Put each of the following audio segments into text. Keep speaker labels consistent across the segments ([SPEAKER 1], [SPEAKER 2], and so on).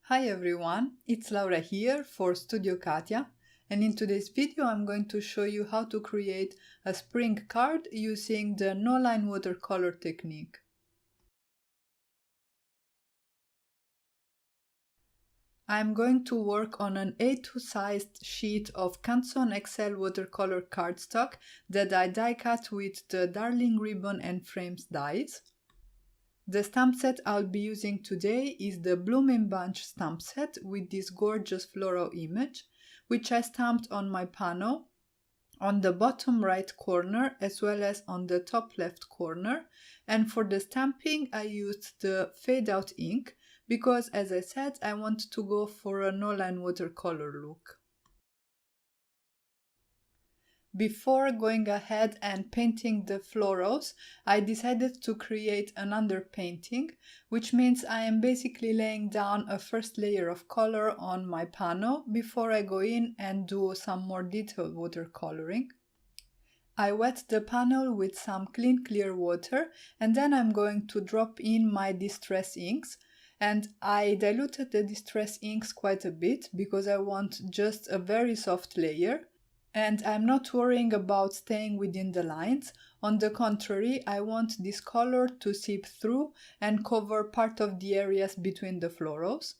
[SPEAKER 1] Hi everyone, it's Laura here for Studio Katia, and in today's video I'm going to show you how to create a spring card using the no-line watercolor technique. I'm going to work on an A2 sized sheet of Canson XL watercolor cardstock that I die cut with the Darling Ribbon and Frames dies. The stamp set I'll be using today is the Blooming Bunch stamp set with this gorgeous floral image, which I stamped on my panel on the bottom right corner as well as on the top left corner. And for the stamping I used the FADEOUT ink because, as I said, I want to go for a no-line watercolor look. Before going ahead and painting the florals, I decided to create an underpainting, which means I am basically laying down a first layer of color on my panel before I go in and do some more detailed watercoloring. I wet the panel with some clean clear water and then I'm going to drop in my Distress inks. And I diluted the Distress inks quite a bit because I want just a very soft layer. And I'm not worrying about staying within the lines. On the contrary, I want this color to seep through and cover part of the areas between the florals.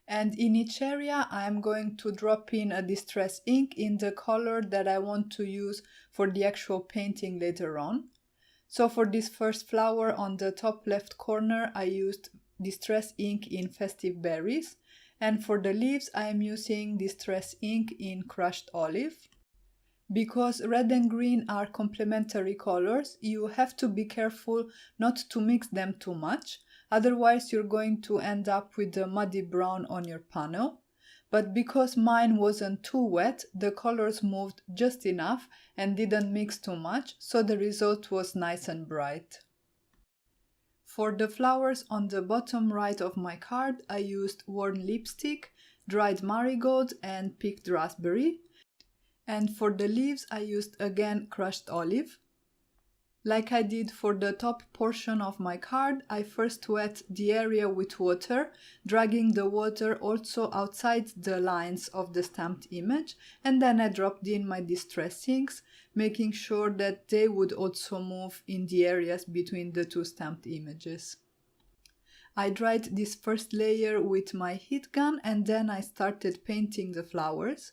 [SPEAKER 1] And in each area, I'm going to drop in a Distress ink in the color that I want to use for the actual painting later on. So for this first flower on the top left corner, I used Distress ink in Festive Berries. And for the leaves, I am using Distress ink in Crushed Olive. Because red and green are complementary colors, you have to be careful not to mix them too much, otherwise you're going to end up with a muddy brown on your panel. But because mine wasn't too wet, the colors moved just enough and didn't mix too much, so the result was nice and bright. For the flowers on the bottom right of my card, I used worn lipstick, dried marigold and picked raspberry. And for the leaves, I used again crushed olive. Like I did for the top portion of my card, I first wet the area with water, dragging the water also outside the lines of the stamped image, and then I dropped in my Distress inks, making sure that they would also move in the areas between the two stamped images. I dried this first layer with my heat gun and then I started painting the flowers.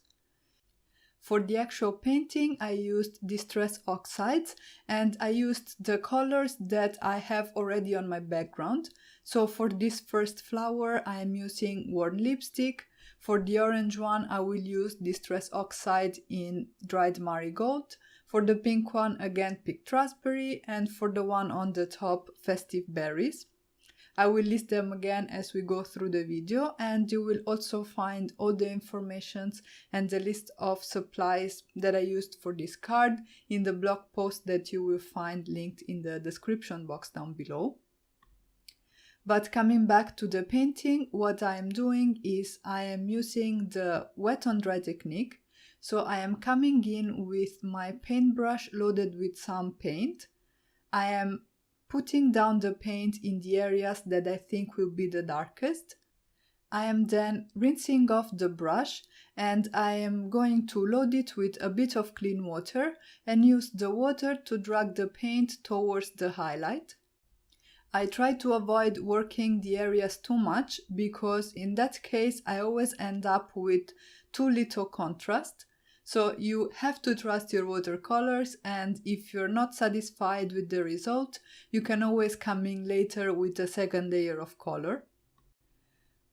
[SPEAKER 1] For the actual painting, I used Distress Oxides and I used the colors that I have already on my background. So for this first flower, I am using worn lipstick. For the orange one, I will use Distress Oxide in dried marigold. For the pink one, again picked raspberry, and for the one on the top, Festive Berries. I will list them again as we go through the video, and you will also find all the information and the list of supplies that I used for this card in the blog post that you will find linked in the description box down below. But coming back to the painting, what I am doing is I am using the wet on dry technique. So I am coming in with my paintbrush loaded with some paint. I am putting down the paint in the areas that I think will be the darkest. I am then rinsing off the brush and I am going to load it with a bit of clean water and use the water to drag the paint towards the highlight. I try to avoid working the areas too much because in that case I always end up with too little contrast. So you have to trust your watercolors, and if you're not satisfied with the result, you can always come in later with a second layer of color.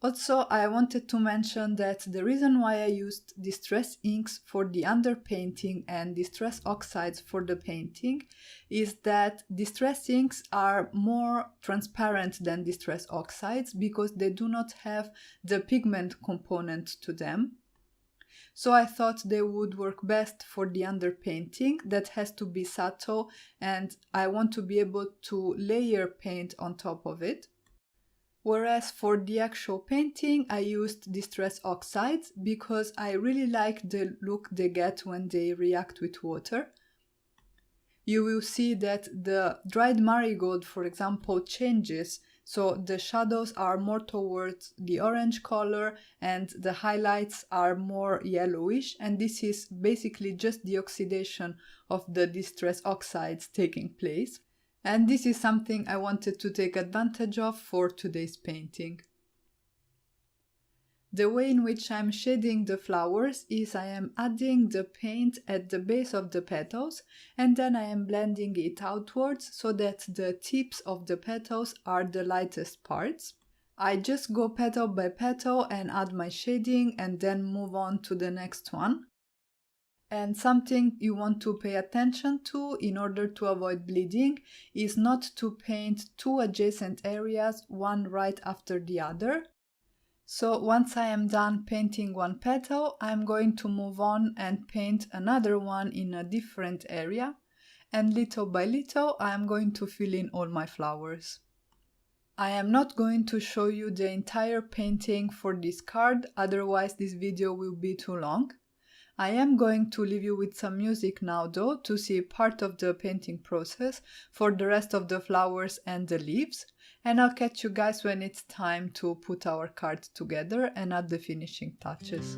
[SPEAKER 1] Also, I wanted to mention that the reason why I used Distress inks for the underpainting and Distress Oxides for the painting is that Distress inks are more transparent than Distress Oxides because they do not have the pigment component to them. So I thought they would work best for the underpainting that has to be subtle and I want to be able to layer paint on top of it. Whereas for the actual painting I used Distress Oxides because I really like the look they get when they react with water. You will see that the dried marigold, for example, changes. So the shadows are more towards the orange color and the highlights are more yellowish, and this is basically just the oxidation of the Distress Oxides taking place. And this is something I wanted to take advantage of for today's painting. The way in which I'm shading the flowers is I am adding the paint at the base of the petals and then I am blending it outwards so that the tips of the petals are the lightest parts. I just go petal by petal and add my shading and then move on to the next one. And something you want to pay attention to in order to avoid bleeding is not to paint two adjacent areas one right after the other. So once I am done painting one petal, I'm going to move on and paint another one in a different area, and little by little I am going to fill in all my flowers. I am not going to show you the entire painting for this card, otherwise this video will be too long. I am going to leave you with some music now though to see part of the painting process for the rest of the flowers and the leaves. And I'll catch you guys when it's time to put our card together and add the finishing touches.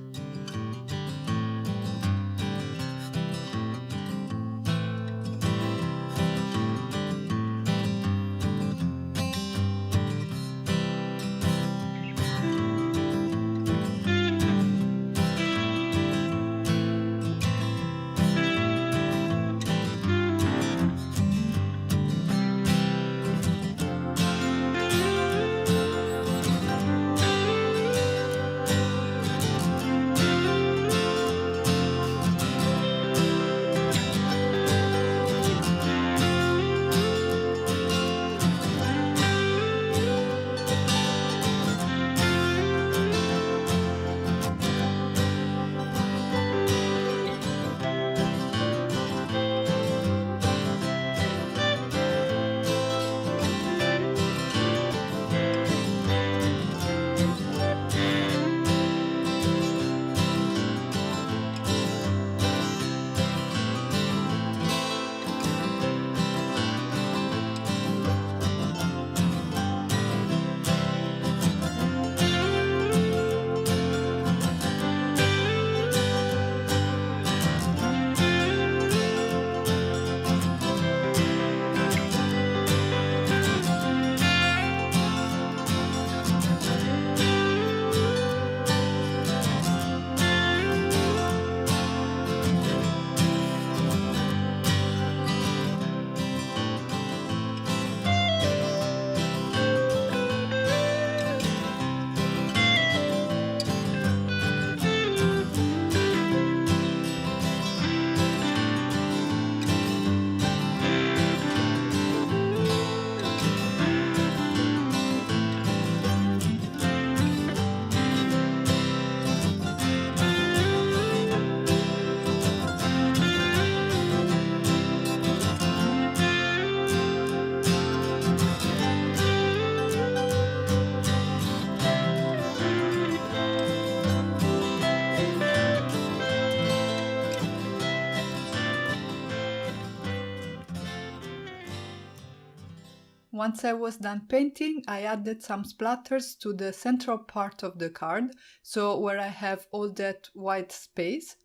[SPEAKER 1] Once I was done painting, I added some splatters to the central part of the card, so where I have all that white space.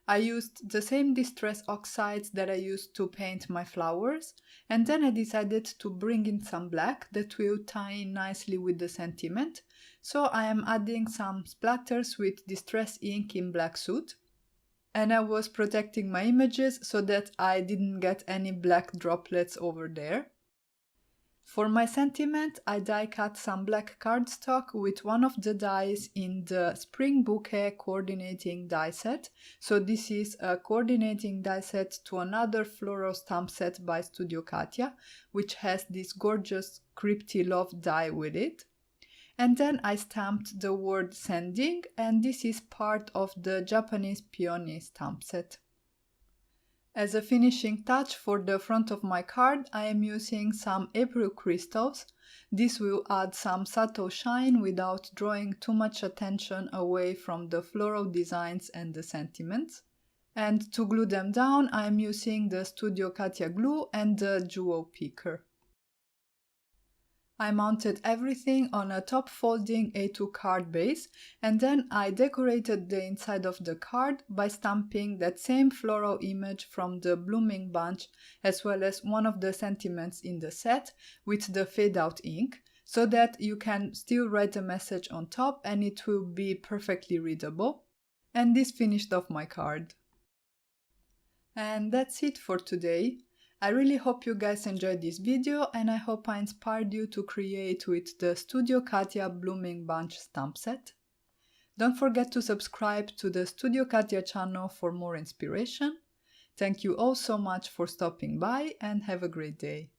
[SPEAKER 1] I used the same Distress Oxides that I used to paint my flowers, and then I decided to bring in some black that will tie in nicely with the sentiment, so I am adding some splatters with Distress ink in Black Soot. And I was protecting my images so that I didn't get any black droplets over there. For my sentiment, I die cut some black cardstock with one of the dies in the Spring Bouquet coordinating die set. So this is a coordinating die set to another floral stamp set by Studio Katia, which has this gorgeous Crypty Love die with it. And then I stamped the word sending, and this is part of the Japanese PEONY stamp set. As a finishing touch for the front of my card, I am using some April crystals. This will add some subtle shine without drawing too much attention away from the floral designs and the sentiments. And to glue them down, I am using the Studio Katia glue and the jewel picker. I mounted everything on a top folding A2 card base, and then I decorated the inside of the card by stamping that same floral image from the Blooming Bunch as well as one of the sentiments in the set with the fade out ink, so that you can still write a message on top and it will be perfectly readable. And this finished off my card. And that's it for today. I really hope you guys enjoyed this video, and I hope I inspired you to create with the Studio Katia Blooming Bunch stamp set. Don't forget to subscribe to the Studio Katia channel for more inspiration. Thank you all so much for stopping by, and have a great day.